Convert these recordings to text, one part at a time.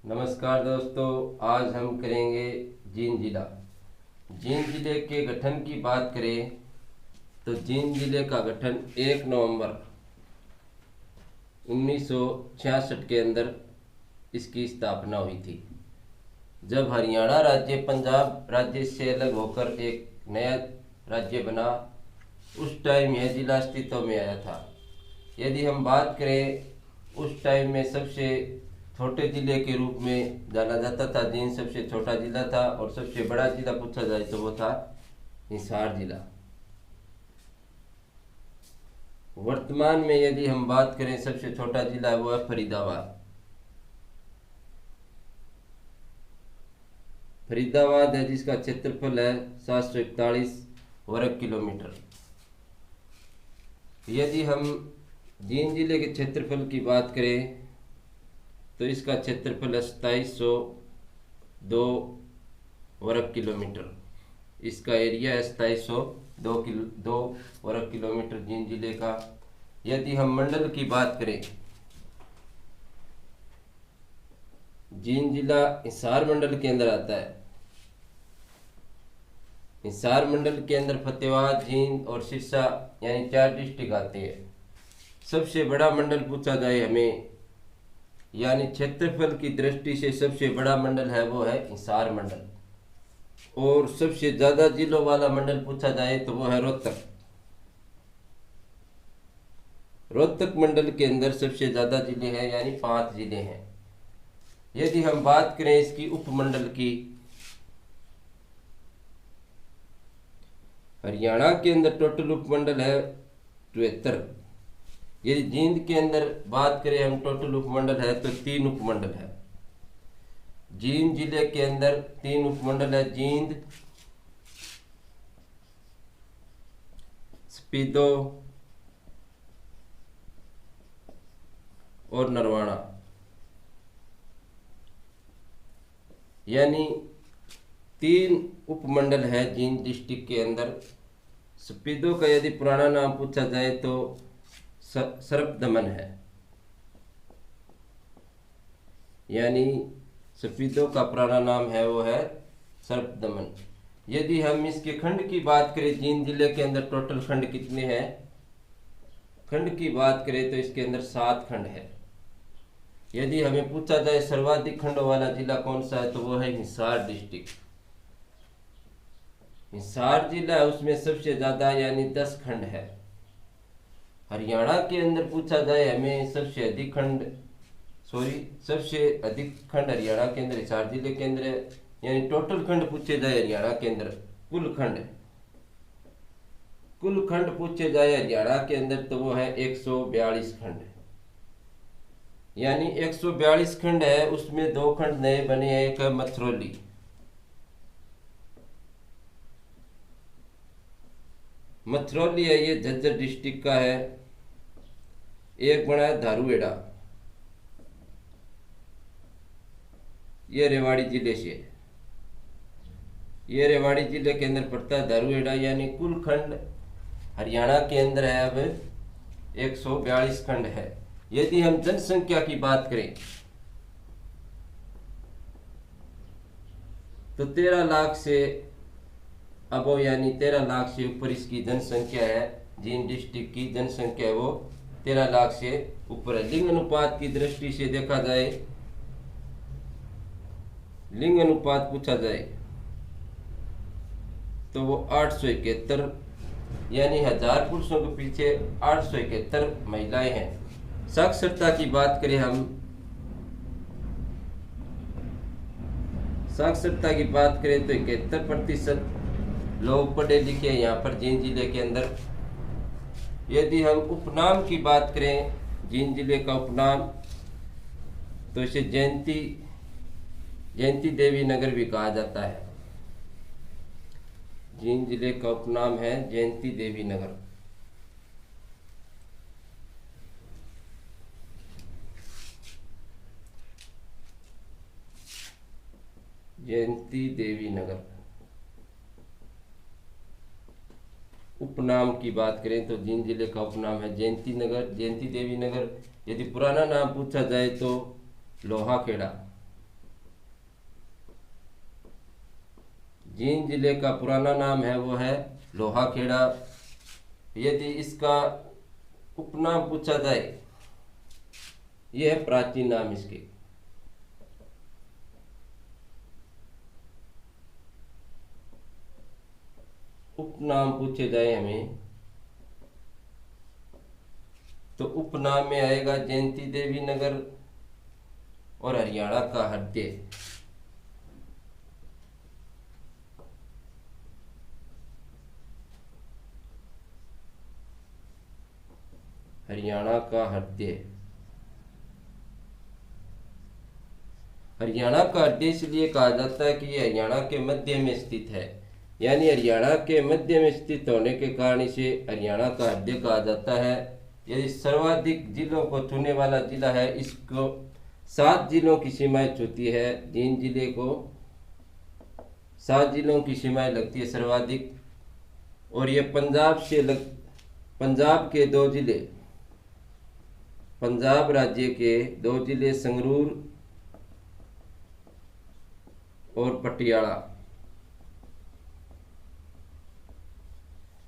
नमस्कार दोस्तों, आज हम करेंगे जींद जिला। जींद जिले के गठन की बात करें तो जींद जिले का गठन 1 नवंबर 1966 के अंदर इसकी स्थापना हुई थी, जब हरियाणा राज्य पंजाब राज्य से अलग होकर एक नया राज्य बना। उस टाइम यह जिला अस्तित्व में आया था। यदि हम बात करें उस टाइम में सबसे छोटे जिले के रूप में जाना जाता था। जींद सबसे छोटा जिला था और सबसे बड़ा जिला पूछा जाए तो वो था हिसार जिला। वर्तमान में यदि हम बात करें सबसे छोटा जिला वो है फरीदाबाद। फरीदाबाद है जिसका क्षेत्रफल है 741 वर्ग किलोमीटर। यदि हम जींद जिले के क्षेत्रफल की बात करें तो इसका क्षेत्रफल 2702 वर्ग किलोमीटर। इसका एरिया है 2702 वर्ग किलोमीटर जींद जिले का। यदि हम मंडल की बात करें, जींद जिला हिसार मंडल के अंदर आता है। हिसार मंडल के अंदर फतेहाबाद, जींद और सिरसा यानी 4 डिस्ट्रिक्ट आते हैं। सबसे बड़ा मंडल पूछा जाए हमें, यानी क्षेत्रफल की दृष्टि से सबसे बड़ा मंडल है वो है हिसार मंडल। और सबसे ज्यादा जिलों वाला मंडल पूछा जाए तो वो है रोहतक। रोहतक मंडल के अंदर सबसे ज्यादा जिले हैं, यानी 5 जिले हैं। यदि हम बात करें इसकी उपमंडल की, हरियाणा के अंदर टोटल उपमंडल है 73। यदि जींद के अंदर बात करें हम टोटल उपमंडल है तो 3 उपमंडल है। जींद जिले के अंदर 3 उपमंडल है, जींद, स्पीदो और नरवाना, यानी 3 उपमंडल है जींद डिस्ट्रिक्ट के अंदर। स्पीदो का यदि पुराना नाम पूछा जाए तो सर्पदमन है, यानी स्पीदो का पुराना नाम है वो है सर्पदमन। यदि हम इसके खंड की बात करें, जींद जिले के अंदर टोटल खंड कितने हैं, खंड की बात करें तो इसके अंदर 7 खंड है। यदि हमें पूछा जाए सर्वाधिक खंडों वाला जिला कौन सा है तो वो है हिसार डिस्ट्रिक्ट। हिसार जिला है उसमें सबसे ज्यादा यानी 10 खंड है। हरियाणा के अंदर पूछा जाए हमें सबसे अधिक खंड हरियाणा के अंदर हिसार जिले के अंदर है, यानी टोटल खंड पूछे जाए हरियाणा के अंदर, कुल खंड पूछे जाए हरियाणा के अंदर तो वो है 142 खंड, यानी 142 खंड है। उसमें 2 खंड नए बने हैं, एक है मथरौली। मथरौली है ये झज्जर डिस्ट्रिक्ट का है। एक बना है धारूहेड़ा, ये रेवाड़ी जिले से, ये रेवाड़ी जिले के अंदर पड़ता है धारूहेड़ा। यानी कुल खंड हरियाणा के अंदर है अब 142 खंड है। यदि हम जनसंख्या की बात करें तो 13 लाख से अबो, यानी 13 लाख से ऊपर इसकी जनसंख्या है। जींद डिस्ट्रिक्ट की जनसंख्या है वो 13 लाख से ऊपर है। लिंग अनुपात की दृष्टि से देखा जाए, लिंग अनुपात पूछा जाए तो वो 871, यानी 1000 पुरुषों के पीछे 871 महिलाएं हैं। साक्षरता की बात करें हम, साक्षरता की बात करें तो 71% लोग पढ़े लिखे हैं यहाँ पर जींद जिले के अंदर। यदि हम उपनाम की बात करें, जींद जिले का उपनाम तो इसे जयंती देवी नगर भी कहा जाता है। जींद जिले का उपनाम है जयंती देवी नगर। जयंती देवी नगर। उपनाम की बात करें तो जींद जिले का उपनाम है जयंती नगर, जयंती देवी नगर। यदि पुराना नाम पूछा जाए तो लोहा खेड़ा। जींद जिले का पुराना नाम है वो है लोहाखेड़ा। यदि इसका उपनाम पूछा जाए, यह है प्राचीन नाम इसके। उपनाम पूछे जाए हमें तो उपनाम में आएगा जयंती देवी नगर और हरियाणा का हृदय। हरियाणा का हृदय। हरियाणा का हृदय इसलिए कहा जाता है कि यह हरियाणा के मध्य में स्थित है, यानी हरियाणा के मध्य में स्थित होने के कारण इसे हरियाणा का हृदय कहा जाता है। यदि सर्वाधिक जिलों को छूने वाला जिला है, इसको 7 जिलों की सीमाएं छूती है। जींद जिले को 7 जिलों की सीमाएं लगती है सर्वाधिक, और ये पंजाब के 2 जिले, पंजाब राज्य के 2 जिले संगरूर और पटियाला,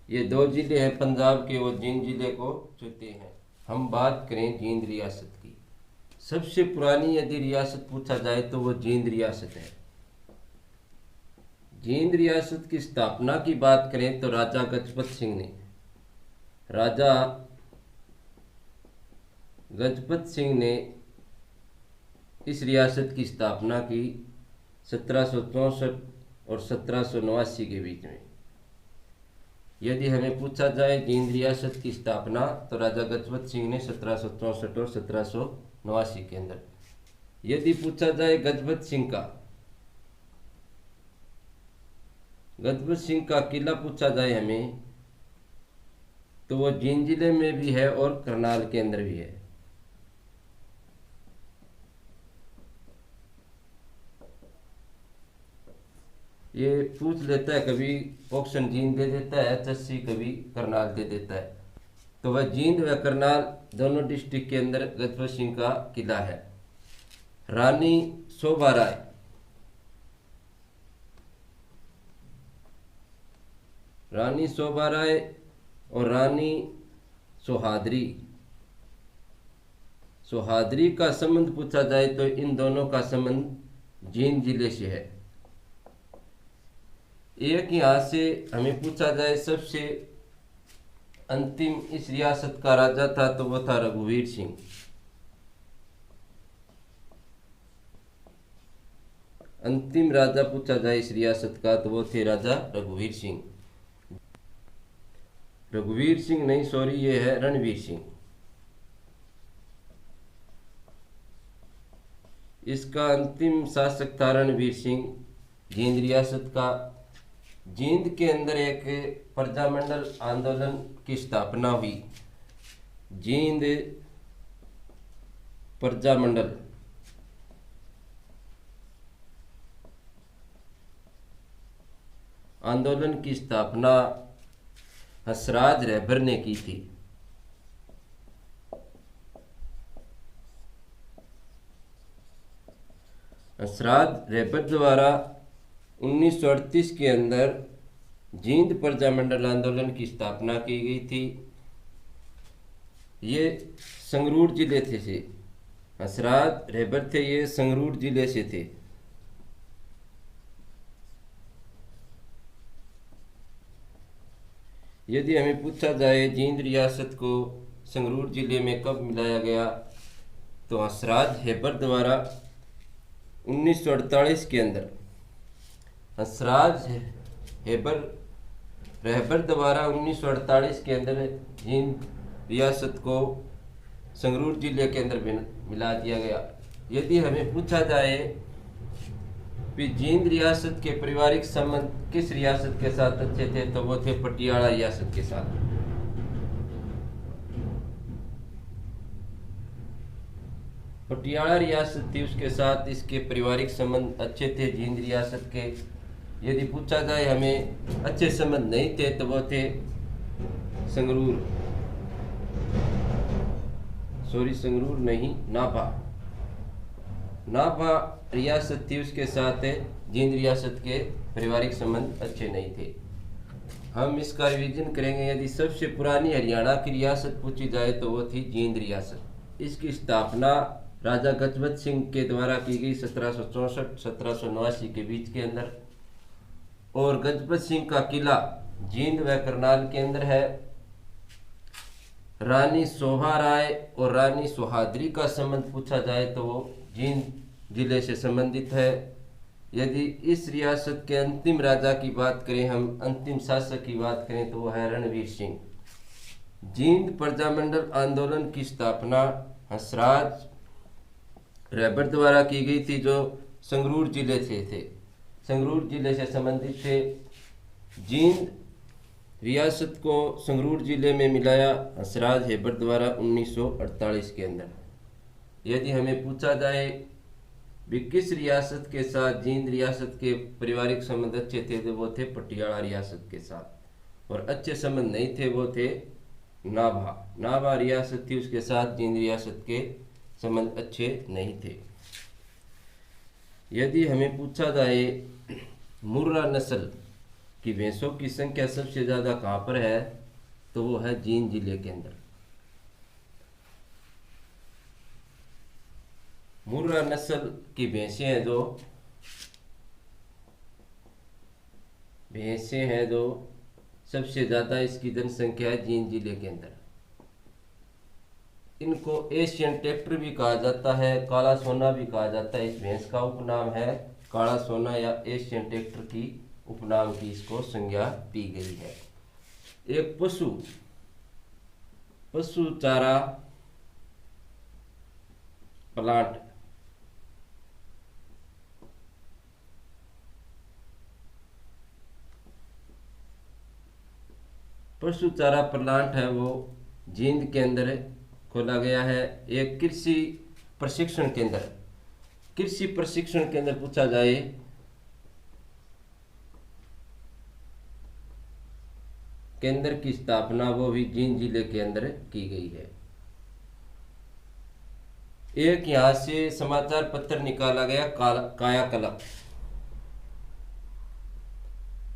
ये 2 जिले हैं पंजाब के, वो जींद जिले को छूते हैं। हम बात करें जींद रियासत की। सबसे पुरानी यदि रियासत पूछा जाए तो वो जींद रियासत है। जींद रियासत की स्थापना की बात करें तो राजा गजपत सिंह ने इस रियासत की स्थापना की 1764 और 1789 के बीच में। यदि हमें पूछा जाए जींद रियासत की स्थापना तो राजा गजपत सिंह ने 1764 और 1789 के अंदर। यदि पूछा जाए गजपत सिंह का किला पूछा जाए हमें तो वो जींद जिले में भी है और करनाल के अंदर भी है। ये पूछ लेता है, कभी ऑप्शन जींद दे देता है, चस्सी कभी करनाल दे देता है, तो वह जींद व करनाल दोनों डिस्ट्रिक्ट के अंदर गजपत सिंह का किला है। रानी शोभा राय और रानी सोहादरी का संबंध पूछा जाए तो इन दोनों का संबंध जींद जिले से है। एक यहाँ से हमें पूछा जाए सबसे अंतिम इस रियासत का राजा था तो वो था रघुवीर सिंह। अंतिम राजा पूछा जाए इस रियासत का तो वो थे राजा रघुवीर सिंह। ये है रणवीर सिंह। इसका अंतिम शासक था रणवीर सिंह जींद रियासत का। जींद के अंदर एक प्रजामंडल आंदोलन की स्थापना हुई। जींद प्रजामंडल आंदोलन की स्थापना हंसराज रहबर ने की थी। हंसराज रहबर द्वारा 1938 के अंदर जींद प्रजामंडल आंदोलन की स्थापना की गई थी। ये संगरूर जिले से हंसराज रहबर थे, ये संगरूर जिले से थे। यदि हमें पूछा जाए जींद रियासत को संगरूर जिले में कब मिलाया गया तो हंसराज रहबर द्वारा 1948 के अंदर हंसराज रहबर द्वारा 1948 के अंदर जींद रियासत को संगरूर जिले के अंदर मिला दिया गया। यदि हमें पूछा जाए कि जींद रियासत के पारिवारिक संबंध किस रियासत के साथ अच्छे थे तो वो थे पटियाला रियासत के साथ। पटियाला रियासत थी उसके साथ इसके पारिवारिक संबंध अच्छे थे जींद रियासत के। यदि पूछा जाए हमें अच्छे संबंध नहीं थे तो वो थे संगरूर नहीं, नाभा रियासत थी उसके साथ जींद रियासत के पारिवारिक संबंध अच्छे नहीं थे। हम इसका रिवीजन करेंगे। यदि सबसे पुरानी हरियाणा की रियासत पूछी जाए तो वो थी जींद रियासत। इसकी स्थापना राजा गजपत सिंह के द्वारा की गई 1764-1789 के बीच के अंदर, और गजपत सिंह का किला जींद व करनाल के अंदर है। रानी शोभा राय और रानी सुहाद्री का संबंध पूछा जाए तो वो जींद जिले से संबंधित है। यदि इस रियासत के अंतिम राजा की बात करें, हम अंतिम शासक की बात करें तो वो है रणवीर सिंह। जींद प्रजामंडल आंदोलन की स्थापना हंसराज रैबर द्वारा की गई थी, जो संगरूर जिले से थे, संगरूर जिले से संबंधित थे। जींद रियासत को संगरूर जिले में मिलाया हंसराज हेबर द्वारा 1948 के अंदर। यदि हमें पूछा जाए भी किस रियासत के साथ जींद रियासत के पारिवारिक संबंध अच्छे थे, तो वो थे पटियाला रियासत के साथ, और अच्छे संबंध नहीं थे वो थे नाभा रियासत थी, उसके साथ जींद रियासत के संबंध अच्छे नहीं थे। यदि हमें पूछा जाए मुर्रा नस्ल की भैंसों की संख्या सबसे ज़्यादा कहाँ पर है, तो वो है जींद जिले के अंदर। मुर्रा नस्ल की भैंसें हैं जो सबसे ज़्यादा इसकी जनसंख्या है जींद जिले के अंदर। इनको एशियन ट्रैक्टर भी कहा जाता है, काला सोना भी कहा जाता है। इस भैंस का उपनाम है काला सोना या एशियन ट्रैक्टर की उपनाम की इसको संज्ञा दी गई है। एक पशु चारा प्लांट है वो जींद के अंदर खोला गया है। एक कृषि प्रशिक्षण केंद्र पूछा जाए केंद्र की स्थापना वो भी जींद जिले के अंदर की गई है। एक यहाँ से समाचार पत्र निकाला गया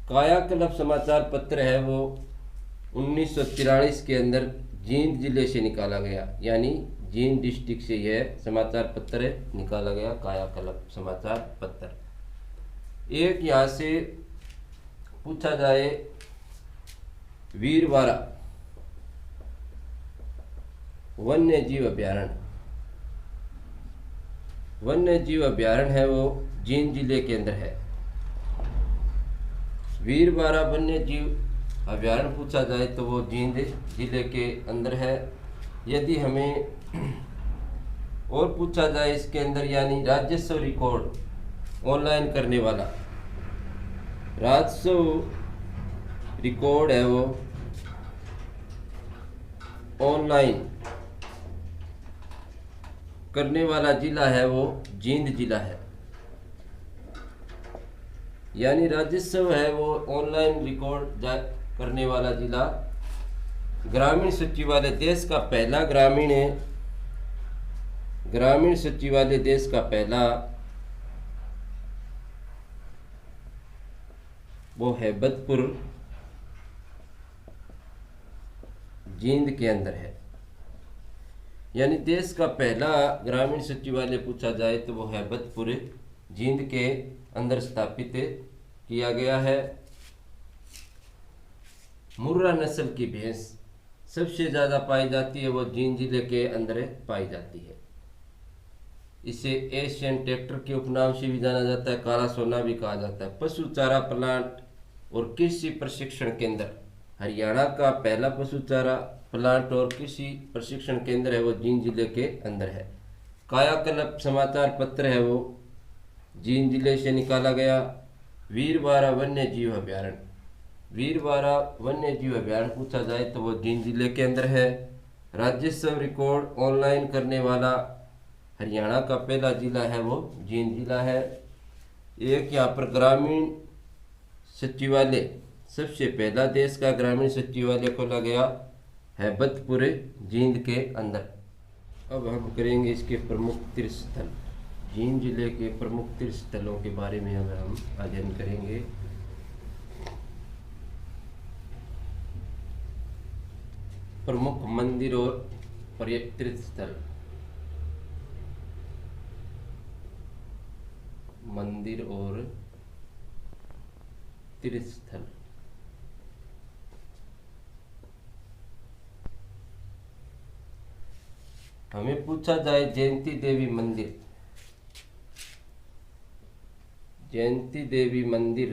कायाकल्प समाचार पत्र है वो 1943 के अंदर जींद जिले से निकाला गया, यानी जींद डिस्ट्रिक्ट से यह समाचार पत्र निकाला गया, कायाकल्प समाचार पत्र। एक यहाँ से पूछा जाए वीरवाड़ा वन्य जीव अभ्यारण्य है वो जींद जिले के अंदर है। वीरवाड़ा वन्य जीव अभ्यारण्य पूछा जाए तो वो जींद जिले के अंदर है। यदि हमें और पूछा जाए इसके अंदर, यानी राजस्व रिकॉर्ड ऑनलाइन करने वाला राजस्व रिकॉर्ड है वो ऑनलाइन करने वाला जिला है वो जींद जिला है। यानी राजस्व है वो ऑनलाइन रिकॉर्ड करने वाला जिला। ग्रामीण सचिवालय देश का पहला ग्रामीण सचिवालय देश का पहला वो हैबतपुर जींद के अंदर है। यानी देश का पहला ग्रामीण सचिवालय पूछा जाए तो वो हैबतपुर जींद के अंदर स्थापित किया गया है। मुर्रा नस्ल की भैंस सबसे ज़्यादा पाई जाती है वो जींद जिले के अंदर पाई जाती है। इसे एशियन ट्रैक्टर के उपनाम से भी जाना जाता है, काला सोना भी कहा जाता है। पशु चारा प्लांट और कृषि प्रशिक्षण केंद्र हरियाणा का पहला पशु चारा प्लांट और कृषि प्रशिक्षण केंद्र है वो जींद जिले के अंदर है। कायाकल्प समाचार पत्र है वो जींद जिले से निकाला गया। वीरवाड़ा वन्य जीव अभ्यारण्य पूछा जाए तो वो जींद जिले के अंदर है। राजस्व रिकॉर्ड ऑनलाइन करने वाला हरियाणा का पहला जिला है वो जींद जिला है। एक यहाँ पर ग्रामीण सचिवालय सबसे पहला देश का ग्रामीण सचिवालय खोला गया हैबतपुर जींद के अंदर। अब हम करेंगे इसके प्रमुख तीर्थ स्थल। जींद जिले के प्रमुख तीर्थ स्थलों के बारे में हम अध्ययन करेंगे। प्रमुख मंदिर और तीर्थ स्थल। मंदिर और तीर्थ स्थल। हमें पूछा जाए जयंती देवी मंदिर। जयंती देवी मंदिर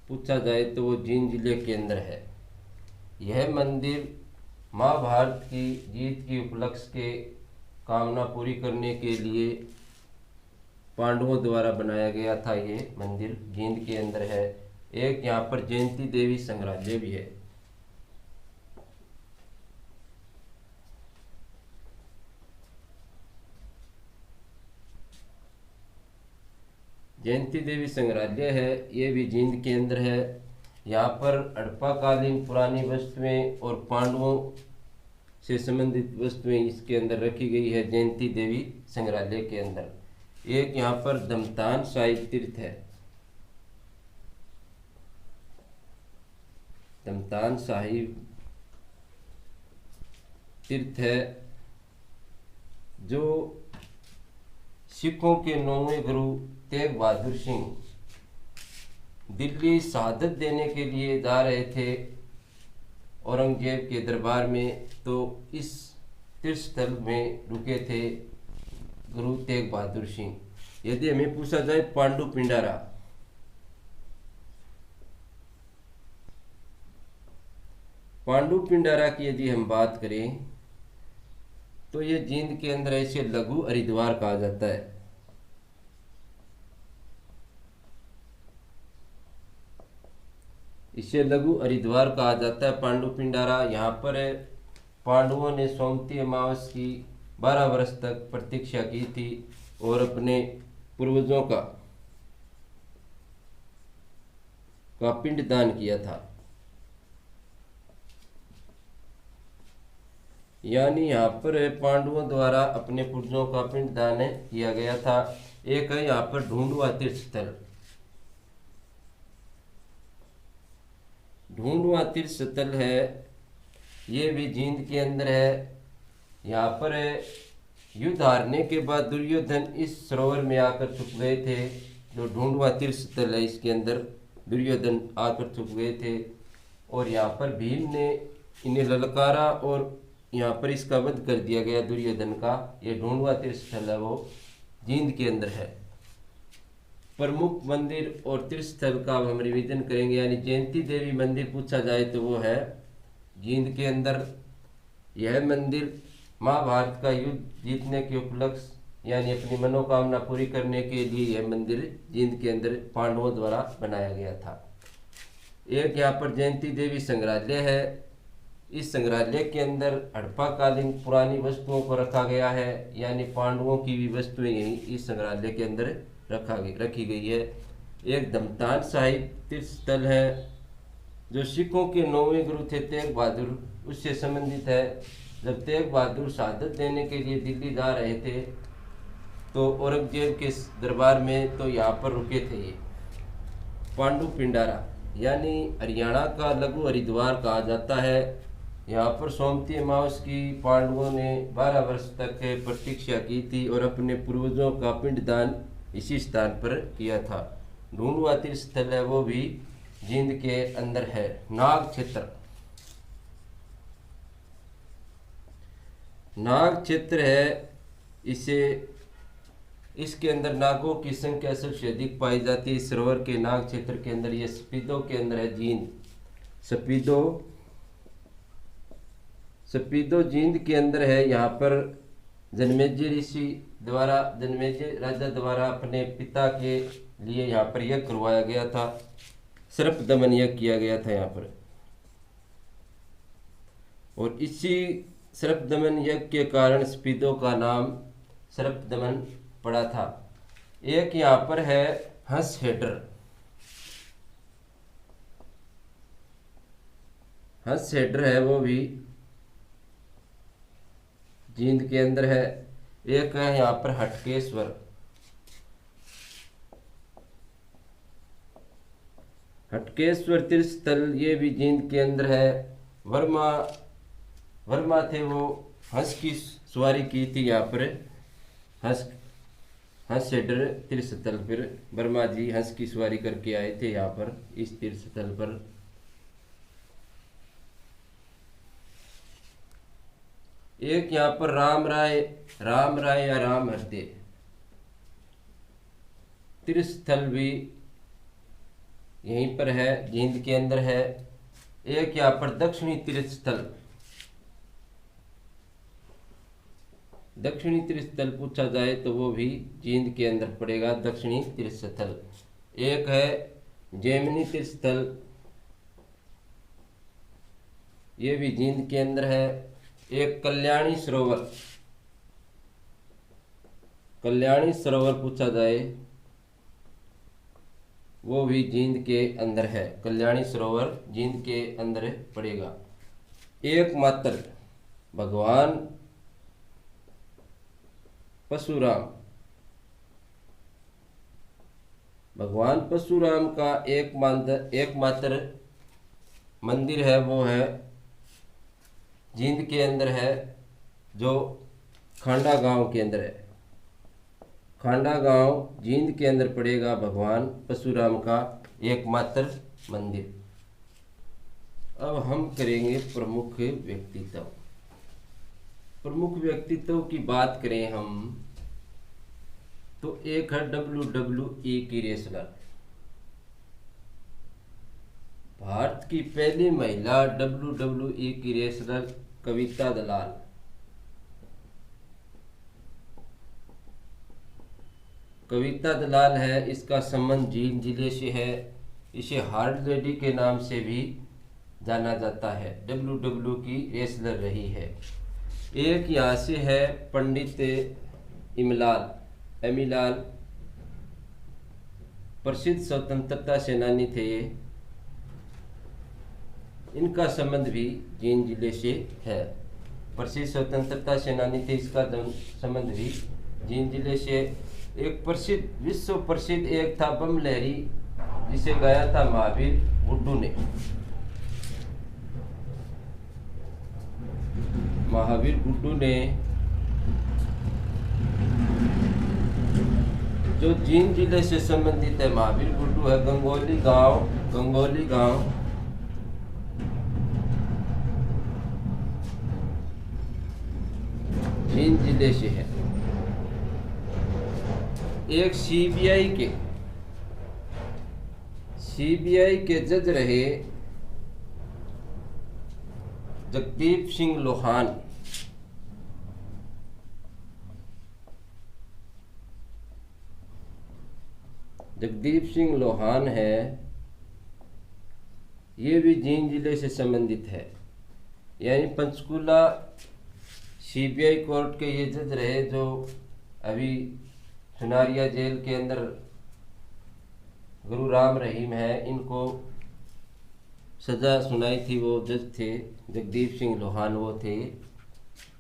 पूछा जाए तो वो जींद जिले के अंदर है। यह मंदिर महाभारत की जीत की उपलक्ष्य के कामना पूरी करने के लिए पांडवों द्वारा बनाया गया था। ये मंदिर जींद के अंदर है। एक यहाँ पर जयंती देवी संग्रहालय भी है। जयंती देवी संग्रहालय है, ये भी जींद के अंदर है। यहाँ पर हड़प्पाकालीन पुरानी वस्तुएं और पांडवों से संबंधित वस्तुएं इसके अंदर रखी गई है जयंती देवी संग्रहालय के अंदर। एक यहाँ पर दमतान शाही तीर्थ है। दमतान शाही तीर्थ है जो सिखों के 9वें गुरु तेग बहादुर सिंह दिल्ली शहादत देने के लिए जा रहे थे औरंगजेब के दरबार में, तो इस तीर्थ स्थल में रुके थे गुरु तेग बहादुर सिंह। यदि हमें पूछा जाए पांडु पिंडारा, पांडु पिंडारा की यदि हम बात करें तो ये जींद के अंदर इसे लघु हरिद्वार कहा जाता है। इसे लघु हरिद्वार कहा जाता है पांडु पिंडारा। यहाँ पर पांडवों ने सोमवती अमावस की 12 वर्ष तक प्रतीक्षा की थी और अपने पूर्वजों का पिंड दान किया था। यानी यहाँ पर पांडवों द्वारा अपने पूर्वजों का पिंड दान किया गया था। एक है यहाँ पर ढूंढवा तीर्थ स्थल। ढूंढवा तीर्थ स्थल है, ये भी जींद के अंदर है। यहाँ पर युद्ध हारने के बाद दुर्योधन इस सरोवर में आकर छुप गए थे। जो ढूंढवा तीर्थ स्थल है इसके अंदर दुर्योधन आकर छुप गए थे और यहाँ पर भीम ने इन्हें ललकारा और यहाँ पर इसका वध कर दिया गया दुर्योधन का। ये ढूंढवा तीर्थ स्थल है, वो जींद के अंदर है। प्रमुख मंदिर और तीर्थ स्थल का हम रिवीजन करेंगे। यानी जयंती देवी मंदिर पूछा जाए तो वो है जींद के अंदर। यह मंदिर महाभारत का युद्ध जीतने के उपलक्ष्य यानी अपनी मनोकामना पूरी करने के लिए यह मंदिर जींद के अंदर पांडवों द्वारा बनाया गया था। एक यहाँ पर जयंती देवी संग्रहालय है। इस संग्रहालय के अंदर हड़प्पाकालीन पुरानी वस्तुओं को रखा गया है, यानी पांडवों की भी वस्तुएं यही इस संग्रहालय के अंदर रखी गई है। एक दमतान शाही तीर्थ स्थल है जो सिखों के 9वें गुरु थे तेग बहादुर, उससे संबंधित है। जब तेग बहादुर शहादत देने के लिए दिल्ली जा रहे थे तो औरंगजेब के दरबार में, तो यहाँ पर रुके थे ये। पांडु पिंडारा यानी हरियाणा का लघु हरिद्वार कहा जाता है। यहाँ पर सोमवती अमावस की पांडवों ने 12 वर्ष तक प्रतीक्षा की थी और अपने पूर्वजों का पिंडदान इसी स्थान पर किया था। ढूंढवा तीर्थ स्थल है, वो भी जींद के अंदर है। नाग क्षेत्र, नाग क्षेत्र है, इसे इसके अंदर नागों की संख्या सबसे अधिक पाई जाती है। सरोवर के नाग क्षेत्र के अंदर ये स्पीदो के अंदर है जींद। स्पीदो जींद के अंदर है। यहाँ पर जन्मेजय ऋषि द्वारा, जन्मेजय राजा द्वारा अपने पिता के लिए यहाँ पर यज्ञ करवाया गया था। सर्प दमन यज्ञ किया गया था यहाँ पर, और इसी सर्प दमन यज्ञ के कारण स्पीदो का नाम सर्प दमन पड़ा था। एक यहाँ पर है हंस हेडर। हंस हेडर है, वो भी जींद के अंदर है। एक है यहाँ पर हटकेश्वर। हटकेश्वर तीर्थ स्थल ये भी जींद के अंदर है। वर्मा थे, वो हंस की सवारी की थी यहाँ पर। हंस सेडर तीर्थ स्थल पर वर्मा जी हंस की सवारी करके आए थे यहाँ पर, इस तीर्थ स्थल पर। एक यहाँ पर राम राय या राम हरदे तीर्थ स्थल भी यहीं पर है, जींद के अंदर है। एक यहाँ पर दक्षिणी तीर्थ स्थल पूछा जाए तो वो भी जींद के अंदर पड़ेगा, दक्षिणी तीर्थ स्थल। एक है जैमिनी तीर्थ स्थल, ये भी जींद के अंदर है। एक कल्याणी सरोवर पूछा जाए वो भी जींद के अंदर है, कल्याणी सरोवर जींद के अंदर पड़ेगा। एकमात्र भगवान परशुराम का एकमात्र मंदिर है, वो है जींद के अंदर है, जो खांडा गांव के अंदर है। खांडा गांव जींद के अंदर पड़ेगा भगवान परशुराम का एकमात्र मंदिर। अब हम करेंगे प्रमुख व्यक्तित्व। प्रमुख व्यक्तित्व की बात करें हम तो एक है WWE की रेसलर। भारत की पहली महिला WWE की रेसलर कविता दलाल। कविता दलाल है, इसका संबंध जींद जिले से है। इसे हार्ड लेडी के नाम से भी जाना जाता है, WWE की रेसलर रही है। एक यहाँ से है पंडित एमीलाल, प्रसिद्ध स्वतंत्रता सेनानी थे ये। इनका संबंध भी जींद जिले से है, प्रसिद्ध स्वतंत्रता सेनानी थे, इसका संबंध भी जींद जिले से। एक विश्व प्रसिद्ध एक था बम लहरी, जिसे गाया था महावीर गुड्डू ने। महावीर गुड्डू ने जो जींद जिले से संबंधित है, महावीर गुड्डू है गंगोली गांव जींद जिले से है। एक सीबीआई के जज रहे जगदीप सिंह लोहान। जगदीप सिंह लोहान है, ये भी जींद जिले से संबंधित है। यानी पंचकूला सीबीआई कोर्ट के ये जज रहे, जो अभी सुनारिया जेल के अंदर गुरु राम रहीम है, इनको सजा सुनाई थी, वो जज थे जगदीप सिंह लोहान, वो थे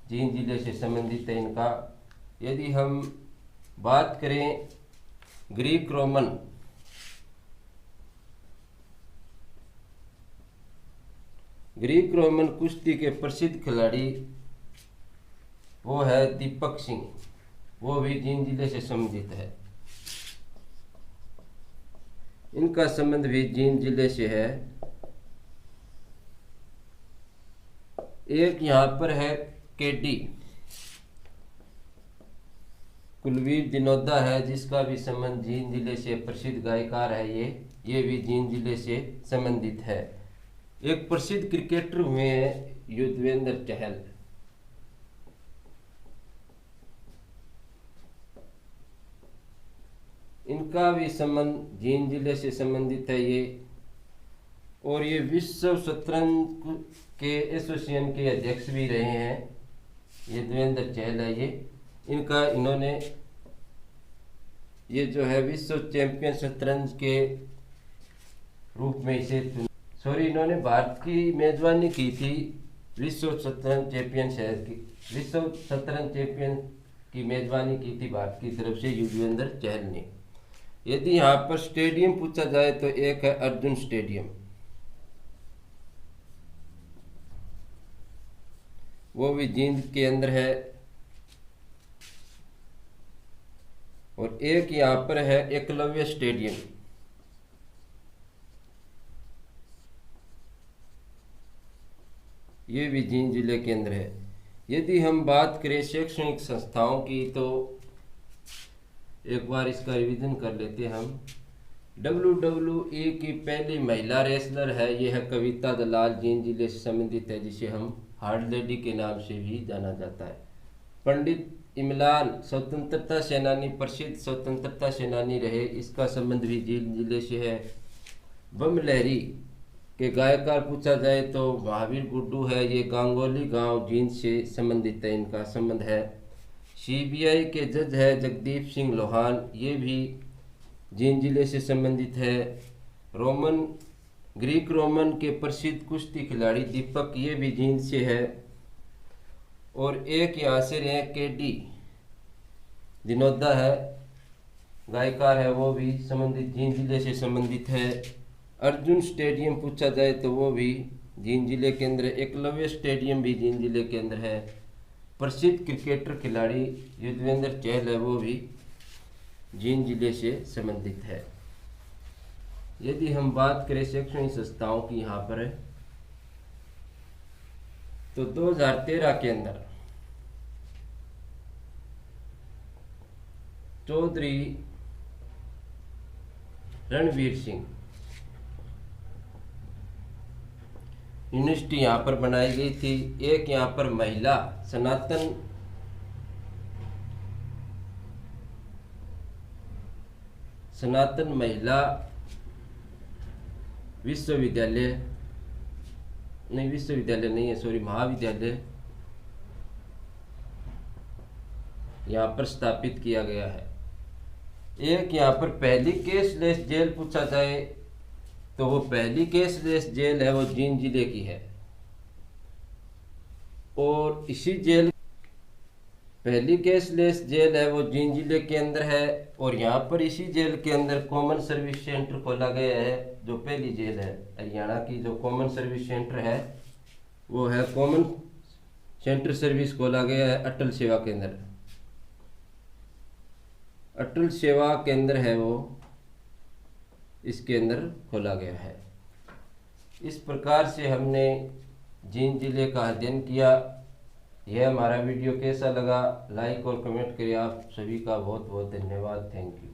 जींद जिले से संबंधित है इनका। यदि हम बात करें ग्रीक रोमन कुश्ती के प्रसिद्ध खिलाड़ी वो है दीपक सिंह, वो भी जींद जिले से संबंधित है। इनका संबंध भी जींद जिले से है। एक यहाँ पर है केडी कुलवीर दिनोदा है, जिसका भी संबंध जींद जिले से, प्रसिद्ध गायकार है ये भी जींद जिले से संबंधित है। एक प्रसिद्ध क्रिकेटर हुए हैं युजवेंद्र चहल, इनका भी संबंध जींद जिले से संबंधित है ये। और ये विश्व शतरंज के एसोसिएशन के अध्यक्ष भी रहे हैं, ये युजवेंद्र चहल है ये। इन्होंने ये जो है विश्व चैंपियन शतरंज के रूप में इसे इन्होंने भारत की मेजबानी की थी विश्व शतरंज चैंपियन की मेजबानी की थी भारत की तरफ से युजवेंद्र चहल ने। यदि यहाँ पर स्टेडियम पूछा जाए तो एक है अर्जुन स्टेडियम, वो भी जींद के अंदर है, और एक यहाँ पर है एकलव्य स्टेडियम, ये भी जींद जिले के अंदर है। यदि हम बात करें शैक्षणिक संस्थाओं की तो एक बार इसका रिवीजन कर लेते हैं हम। WWE की पहली महिला रेसलर है, यह है कविता दलाल, जींद जिले से संबंधित है, जिसे हम हार्ड लेडी के नाम से भी जाना जाता है। पंडित इमरान स्वतंत्रता सेनानी, प्रसिद्ध स्वतंत्रता सेनानी रहे, इसका संबंध भी जींद जिले से है। बम लहरी के गायकार पूछा जाए तो महावीर गुड्डू है, ये गांगोली गांव जींद से संबंधित है, इनका संबंध है। CBI के जज है जगदीप सिंह लोहान, ये भी जींद जिले से संबंधित है। ग्रीक रोमन के प्रसिद्ध कुश्ती खिलाड़ी दीपक, ये भी जींद से है। और एक यहाँ से KD दिनोदा है, गायकार है, वो भी संबंधित जींद जिले से संबंधित है। अर्जुन स्टेडियम पूछा जाए तो वो भी जींद जिले के अंदर है। एकलव्य स्टेडियम भी जींद जिले के अंदर है। प्रसिद्ध क्रिकेटर खिलाड़ी युजवेंद्र चहल है, वो भी जींद जिले से संबंधित है। यदि हम बात करें शैक्षणिक संस्थाओं की यहाँ पर है तो 2013 के अंदर चौधरी रणवीर सिंह यूनिवर्सिटी यहाँ पर बनाई गई थी। एक यहाँ पर महिला सनातन महिला विश्वविद्यालय नहीं है, सॉरी, महाविद्यालय यहाँ पर स्थापित किया गया है। एक यहाँ पर पहली कैशलेस जेल पूछा जाए तो वो पहली कैशलेस जेल है, वो जींद जिले की है। और इसी जेल पहली कैशलेस जेल है वो जींद जिले के अंदर है। और यहाँ पर इसी जेल के अंदर कॉमन सर्विस सेंटर खोला गया है, जो पहली जेल है हरियाणा की। जो कॉमन सर्विस सेंटर है वो है कॉमन सेंटर सर्विस खोला गया है अटल सेवा केंद्र। अटल सेवा केंद्र है वो इसके अंदर खोला गया है। इस प्रकार से हमने जींद जिले का अध्ययन किया। यह हमारा वीडियो कैसा लगा, लाइक और कमेंट करिए। आप सभी का बहुत बहुत धन्यवाद। Thank you.